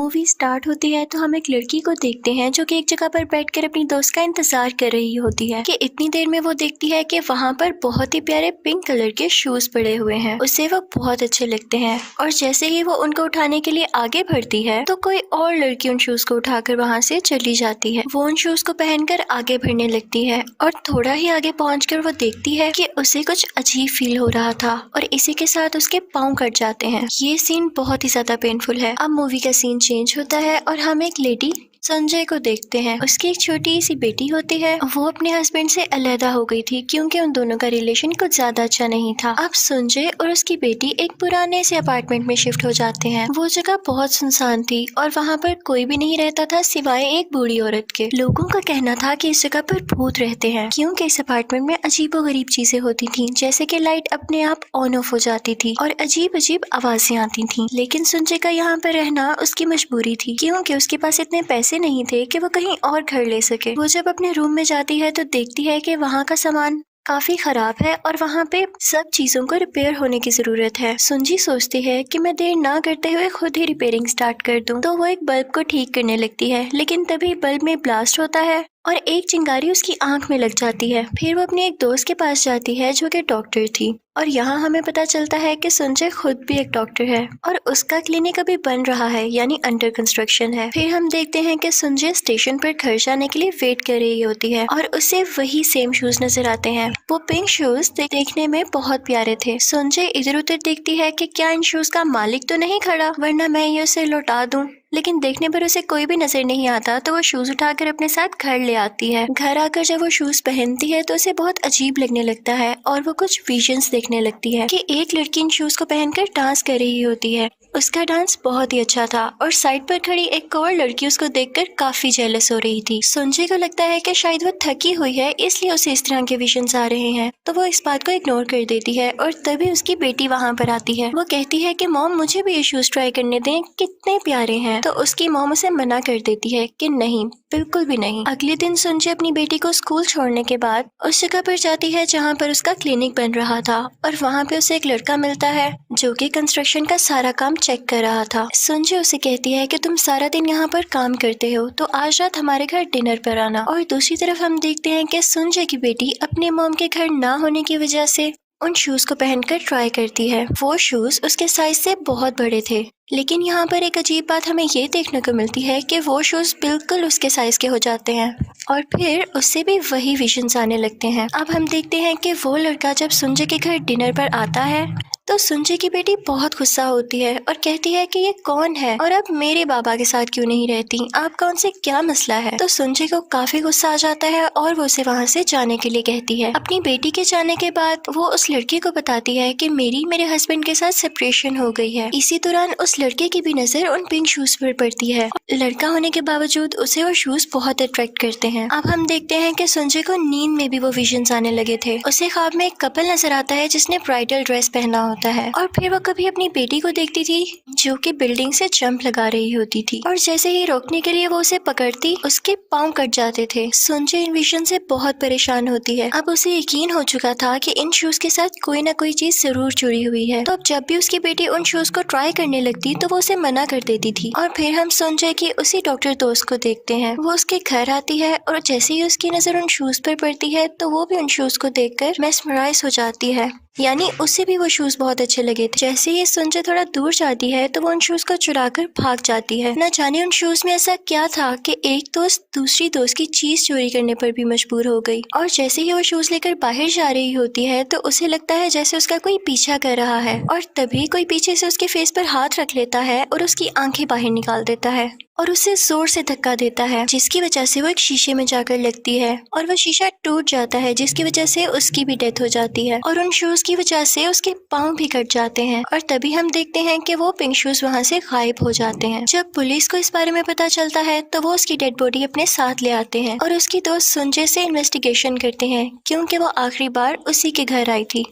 Movie start होती है तो हम एक लड़की को देखते हैं जो कि एक जगह पर बैठकर अपनी दोस्त का इंतजार कर रही होती है कि इतनी देर में वो देखती है कि वहाँ पर बहुत ही प्यारे पिंक कलर के शूज पड़े हुए हैं। उसे वो बहुत अच्छे लगते हैं और जैसे ही वो उनको उठाने के लिए आगे बढ़ती है तो कोई और लड़की उन शूज को उठाकर वहाँ से चली जाती है। वो उन शूज को पहनकर आगे बढ़ने लगती है और थोड़ा ही आगे पहुँचकर वो देखती है कि उसे कुछ अजीब फील हो रहा था और इसी के साथ उसके पाँव कट जाते हैं। ये सीन बहुत ही ज्यादा पेनफुल है। अब मूवी का सीन चेंज होता है और हम एक लेडी संजय को देखते हैं। उसकी एक छोटी सी बेटी होती है। वो अपने हस्बैंड से अलहदा हो गई थी क्योंकि उन दोनों का रिलेशन कुछ ज्यादा अच्छा नहीं था। अब संजय और उसकी बेटी एक पुराने से अपार्टमेंट में शिफ्ट हो जाते हैं। वो जगह बहुत सुनसान थी और वहाँ पर कोई भी नहीं रहता था सिवाय एक बूढ़ी औरत के। लोगों का कहना था कि इस जगह पर भूत रहते हैं क्योंकि इस अपार्टमेंट में अजीबोगरीब चीजें होती थी, जैसे कि लाइट अपने आप ऑन ऑफ हो जाती थी और अजीब अजीब आवाजें आती थी। लेकिन संजय का यहाँ पर रहना उसकी मजबूरी थी क्योंकि उसके पास इतने पैसे नहीं थे कि वो कहीं और घर ले सके। वो जब अपने रूम में जाती है तो देखती है कि वहाँ का सामान काफी खराब है और वहाँ पे सब चीजों को रिपेयर होने की जरूरत है। सुंजी सोचती है कि मैं देर ना करते हुए खुद ही रिपेयरिंग स्टार्ट कर दूं। तो वो एक बल्ब को ठीक करने लगती है, लेकिन तभी बल्ब में ब्लास्ट होता है और एक चिंगारी उसकी आंख में लग जाती है। फिर वो अपने एक दोस्त के पास जाती है जो कि डॉक्टर थी और यहाँ हमें पता चलता है कि संजय खुद भी एक डॉक्टर है और उसका क्लिनिक अभी बन रहा है, यानी अंडर कंस्ट्रक्शन है। फिर हम देखते हैं कि संजय स्टेशन पर घर जाने के लिए वेट कर रही होती है और उसे वही सेम शूज नजर आते हैं। वो पिंक शूज देखने में बहुत प्यारे थे। संजय इधर उधर देखती है कि क्या इन शूज का मालिक तो नहीं खड़ा, वरना मैं ये उसे लौटा दूं। लेकिन देखने पर उसे कोई भी नजर नहीं आता तो वो शूज उठाकर अपने साथ घर ले आती है। घर आकर जब वो शूज पहनती है तो उसे बहुत अजीब लगने लगता है और वो कुछ विजन्स देखने लगती है कि एक लड़की इन शूज को पहनकर डांस कर रही होती है। उसका डांस बहुत ही अच्छा था और साइड पर खड़ी एक और लड़की उसको देखकर काफी जेलस हो रही थी। संजय को लगता है कि शायद वो थकी हुई है इसलिए उसे इस तरह के विजन्स आ रहे हैं, तो वो इस बात को इग्नोर कर देती है और तभी उसकी बेटी वहाँ पर आती है। वो कहती है कि मॉम मुझे भी ये शूज ट्राई करने दें, कितने प्यारे हैं। तो उसकी मॉम उसे मना कर देती है कि नहीं, बिल्कुल भी नहीं। अगले दिन संजय अपनी बेटी को स्कूल छोड़ने के बाद उस जगह पर जाती है जहाँ पर उसका क्लिनिक बन रहा था और वहाँ पे उसे एक लड़का मिलता है जो कि कंस्ट्रक्शन का सारा काम चेक कर रहा था। संजय उसे कहती है कि तुम सारा दिन यहाँ पर काम करते हो तो आज रात हमारे घर डिनर पर आना। और दूसरी तरफ हम देखते हैं कि संजय की बेटी अपने मॉम के घर ना होने की वजह से उन शूज को पहनकर ट्राई करती है। वो शूज उसके साइज से बहुत बड़े थे, लेकिन यहाँ पर एक अजीब बात हमें ये देखने को मिलती है कि वो शूज बिल्कुल उसके साइज के हो जाते हैं और फिर उससे भी वही विजन्स आने लगते हैं। अब हम देखते हैं कि वो लड़का जब संजय के घर डिनर पर आता है तो संजय की बेटी बहुत गुस्सा होती है और कहती है कि ये कौन है और अब मेरे बाबा के साथ क्यों नहीं रहती, आपका उनसे क्या मसला है। तो संजय को काफी गुस्सा आ जाता है और वो उसे वहाँ से जाने के लिए कहती है। अपनी बेटी के जाने के बाद वो उस लड़के को बताती है कि मेरे हस्बैंड के साथ सेपरेशन हो गई है। इसी दौरान उस लड़के की भी नजर उन पिंक शूज पर पड़ती है। लड़का होने के बावजूद उसे वो शूज बहुत अट्रैक्ट करते हैं। अब हम देखते हैं कि संजय को नींद में भी वो विजन्स आने लगे थे। उसे ख्वाब में एक कपल नजर आता है जिसने ब्राइडल ड्रेस पहना होता है और फिर वो कभी अपनी बेटी को देखती थी जो कि बिल्डिंग से जंप लगा रही होती थी और जैसे ही रोकने के लिए वो उसे पकड़ती उसके पाँव कट जाते थे। संजय इन विजन से बहुत परेशान होती है। अब उसे यकीन हो चुका था कि इन शूज के साथ कोई ना कोई चीज जरूर जुड़ी हुई है, तो अब जब भी उसकी बेटी उन शूज को ट्राई करने लगती तो वो उसे मना कर देती थी। और फिर हम संजय की उसी डॉक्टर दोस्त को देखते हैं। वो उसके घर आती है और जैसे ही उसकी नजर उन शूज पर पड़ती है तो वो भी उन शूज को देखकर मेस्मराइज हो जाती है, यानी उसे भी वो शूज बहुत अच्छे लगे थे। जैसे ही संजय थोड़ा दूर जाती है तो वो उन शूज को चुराकर भाग जाती है। न जाने उन शूज में ऐसा क्या था कि एक दोस्त दूसरी दोस्त की चीज चोरी करने पर भी मजबूर हो गई और जैसे ही वो शूज लेकर बाहर जा रही होती है तो उसे लगता है जैसे उसका कोई पीछा कर रहा है और तभी कोई पीछे से उसके फेस पर हाथ रख लेता है और उसकी आंखें बाहर निकाल देता है और उसे जोर से धक्का देता है, जिसकी वजह से वो एक शीशे में जाकर लगती है और वो शीशा टूट जाता है, जिसकी वजह से उसकी भी डेथ हो जाती है और उन शूज की वजह से उसके पाँव भी कट जाते हैं। और तभी हम देखते हैं कि वो पिंक शूज वहाँ से गायब हो जाते हैं। जब पुलिस को इस बारे में पता चलता है तो वो उसकी डेड बॉडी अपने साथ ले आते हैं और उसकी दोस्त संजय से इन्वेस्टिगेशन करते हैं क्योंकि वो आखिरी बार उसी के घर आई थी।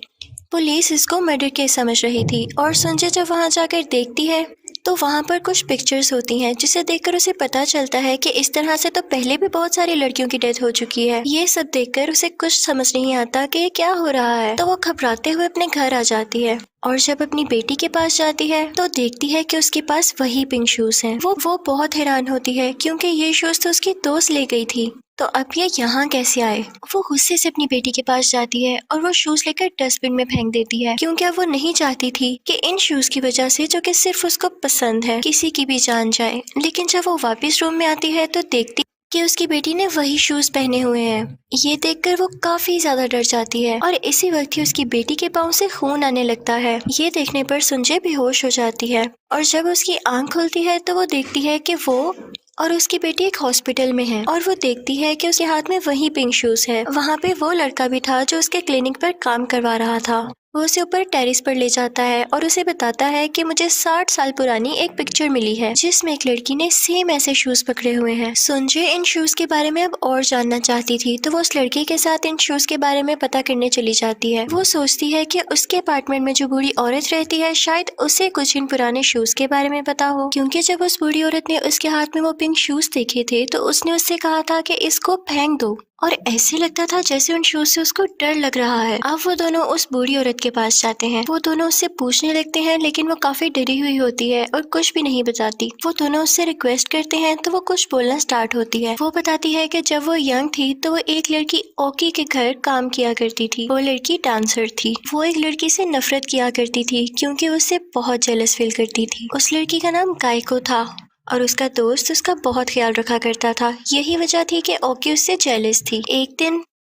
पुलिस इसको मर्डर केस समझ रही थी और संजय जब वहाँ जाकर देखती है तो वहाँ पर कुछ पिक्चर्स होती हैं जिसे देखकर उसे पता चलता है कि इस तरह से तो पहले भी बहुत सारी लड़कियों की डेथ हो चुकी है। ये सब देखकर उसे कुछ समझ नहीं आता कि ये क्या हो रहा है। तो वो घबराते हुए अपने घर आ जाती है और जब अपनी बेटी के पास जाती है तो देखती है कि उसके पास वही पिंक शूज हैं। वो बहुत हैरान होती है क्योंकि ये शूज तो उसकी दोस्त ले गई थी, तो अब ये यहाँ कैसे आए। वो गुस्से से अपनी बेटी के पास जाती है और वो शूज लेकर डस्टबिन में फेंक देती है क्योंकि अब वो नहीं चाहती थी कि इन शूज की वजह से, जो कि सिर्फ उसको पसंद है, किसी की भी जान जाए। लेकिन जब वो वापस रूम में आती है तो देखती कि उसकी बेटी ने वही शूज पहने हुए हैं। ये देखकर वो काफी ज्यादा डर जाती है और इसी वक्त ही उसकी बेटी के पाँव से खून आने लगता है। ये देखने पर सुंजय बेहोश हो जाती है और जब उसकी आंख खुलती है तो वो देखती है कि वो और उसकी बेटी एक हॉस्पिटल में है और वो देखती है कि उसके हाथ में वही पिंक शूज है। वहाँ पे वो लड़का भी था जो उसके क्लिनिक पर काम करवा रहा था। वो उसे ऊपर टेरिस पर ले जाता है और उसे बताता है कि मुझे 60 साल पुरानी एक पिक्चर मिली है जिसमें एक लड़की ने सेम ऐसे शूज पकड़े हुए हैं। सुंजय इन शूज के बारे में अब और जानना चाहती थी, तो वो उस लड़के के साथ इन शूज के बारे में पता करने चली जाती है। वो सोचती है कि उसके अपार्टमेंट में जो बूढ़ी औरत रहती है शायद उसे कुछ इन पुराने शूज के बारे में पता हो, क्योंकि जब उस बूढ़ी औरत ने उसके हाथ में वो पिंक शूज देखे थे तो उसने उससे कहा था कि इसको फेंक दो, और ऐसे लगता था जैसे उन शूज से उसको डर लग रहा है। अब वो दोनों उस बूढ़ी औरत के पास जाते हैं। वो दोनों उससे पूछने लगते हैं लेकिन वो काफी डरी हुई होती है और कुछ भी नहीं बताती। वो दोनों उससे रिक्वेस्ट करते हैं तो वो कुछ बोलना स्टार्ट होती है। वो बताती है कि जब वो यंग थी तो वो एक लड़की ओकी के घर काम किया करती थी। वो लड़की डांसर थी। वो एक लड़की से नफरत किया करती थी क्योंकि उससे बहुत जेलस फील करती थी। उस लड़की का नाम गायको था और उसका दोस्त उसका बहुत ख्याल रखा करता था। यही वजह थी कि ओकी उससे जेलस थी।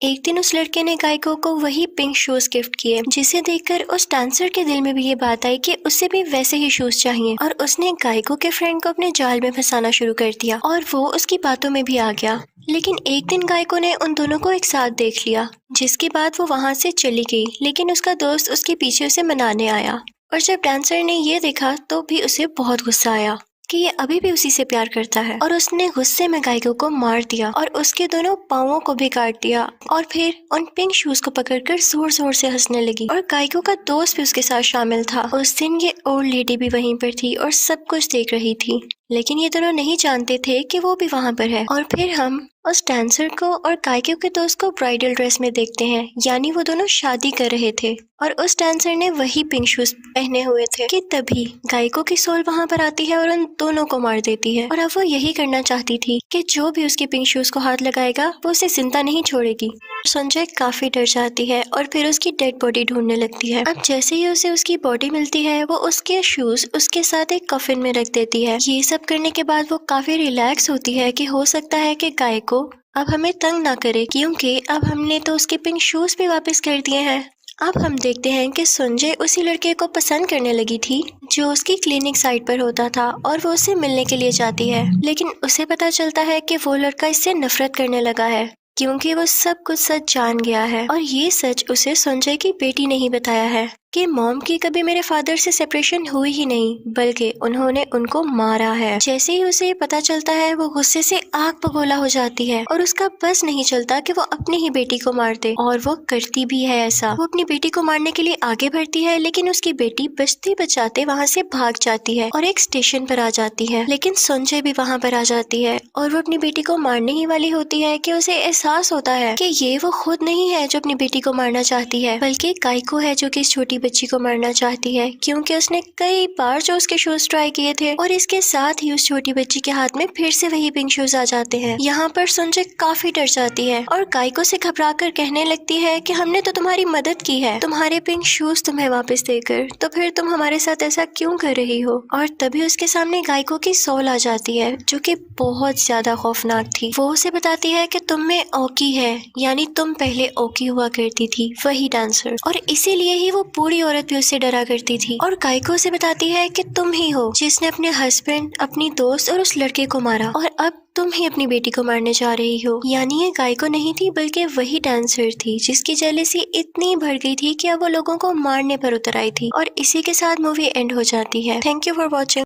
एक दिन उस लड़के ने गायको को वही पिंक शूज गिफ्ट किए, जिसे देखकर उस डांसर के दिल में भी ये बात आई कि उसे भी वैसे ही शूज चाहिए और उसने गायको के फ्रेंड को अपने जाल में फंसाना शुरू कर दिया और वो उसकी बातों में भी आ गया। लेकिन एक दिन गायको ने उन दोनों को एक साथ देख लिया, जिसके बाद वो वहाँ से चली गई। लेकिन उसका दोस्त उसके पीछे उसे मनाने आया और जब डांसर ने ये देखा तो भी उसे बहुत गुस्सा आया कि ये अभी भी उसी से प्यार करता है, और उसने गुस्से में गायको को मार दिया और उसके दोनों पाँवों को भी काट दिया और फिर उन पिंक शूज को पकड़कर जोर जोर से हंसने लगी। और गायको का दोस्त भी उसके साथ शामिल था। उस दिन ये ओल्ड लेडी भी वहीं पर थी और सब कुछ देख रही थी, लेकिन ये दोनों नहीं जानते थे कि वो भी वहाँ पर है। और फिर हम उस डांसर को और गायको के दोस्त को ब्राइडल ड्रेस में देखते हैं, यानी वो दोनों शादी कर रहे थे और उस डांसर ने वही पिंक शूज पहने हुए थे कि तभी गायको की सोल वहाँ पर आती है और उन दोनों को मार देती है। और अब वो यही करना चाहती थी कि जो भी उसके पिंक शूज को हाथ लगाएगा वो उसे जिंदा नहीं छोड़ेगी। संजय काफी डर जाती है और फिर उसकी डेड बॉडी ढूंढने लगती है। अब जैसे ही उसे उसकी बॉडी मिलती है वो उसके शूज उसके साथ एक कफिन में रख देती है। ये सब करने के बाद वो काफी रिलैक्स होती है कि हो सकता है कि गायको अब हमें तंग ना करे, क्योंकि अब हमने तो उसके पिंक शूज भी वापस कर दिए हैं। अब हम देखते हैं कि संजय उसी लड़के को पसंद करने लगी थी जो उसकी क्लिनिक साइट पर होता था और वो उससे मिलने के लिए जाती है। लेकिन उसे पता चलता है कि वो लड़का इससे नफरत करने लगा है क्योंकि वो सब कुछ सच जान गया है। और ये सच उसे संजय की बेटी ने ही बताया है कि मॉम की कभी मेरे फादर से सेपरेशन हुई ही नहीं, बल्कि उन्होंने उनको मारा है। जैसे ही उसे पता चलता है वो गुस्से से आग बगोला हो जाती है और उसका बस नहीं चलता कि वो अपनी ही बेटी को मार दे, और वो करती भी है ऐसा। वो अपनी बेटी को मारने के लिए आगे बढ़ती है, लेकिन उसकी बेटी बचते बचाते वहाँ से भाग जाती है और एक स्टेशन पर आ जाती है। लेकिन संजय भी वहाँ पर आ जाती है और वो अपनी बेटी को मारने ही वाली होती है कि उसे एहसास होता है कि ये वो खुद नहीं है जो अपनी बेटी को मारना चाहती है, बल्कि गायको है जो कि इस छोटी बच्ची को मारना चाहती है, क्योंकि उसने कई बार जो उसके शूज ट्राई किए थे और इसके साथ ही उस छोटी बच्ची के हाथ में फिर से वही पिंक शूज आ जाते हैं। यहाँ पर संजय काफी डर जाती है और गायको से घबरा कर कहने लगती है कि हमने तो तुम्हारी मदद की है तुम्हारे पिंक शूज तुम्हें वापस देकर, तो फिर तुम हमारे साथ ऐसा क्यों कर रही हो। और तभी उसके सामने गायको की सोल आ जाती है जो कि बहुत ज्यादा खौफनाक थी। वो उसे बताती है कि तुम में ओकी है, यानी तुम पहले ओकी हुआ करती थी, वही डांसर, और इसीलिए ही वो पूरी औरत भी उससे डरा करती थी। और गायको से बताती है कि तुम ही हो जिसने अपने हस्बैंड, अपनी दोस्त और उस लड़के को मारा, और अब तुम ही अपनी बेटी को मारने जा रही हो। यानी ये गायको नहीं थी बल्कि वही डांसर थी जिसकी जेलसी इतनी बढ़ गई थी कि अब वो लोगों को मारने पर उतर आई थी। और इसी के साथ मूवी एंड हो जाती है। Thank you for watching.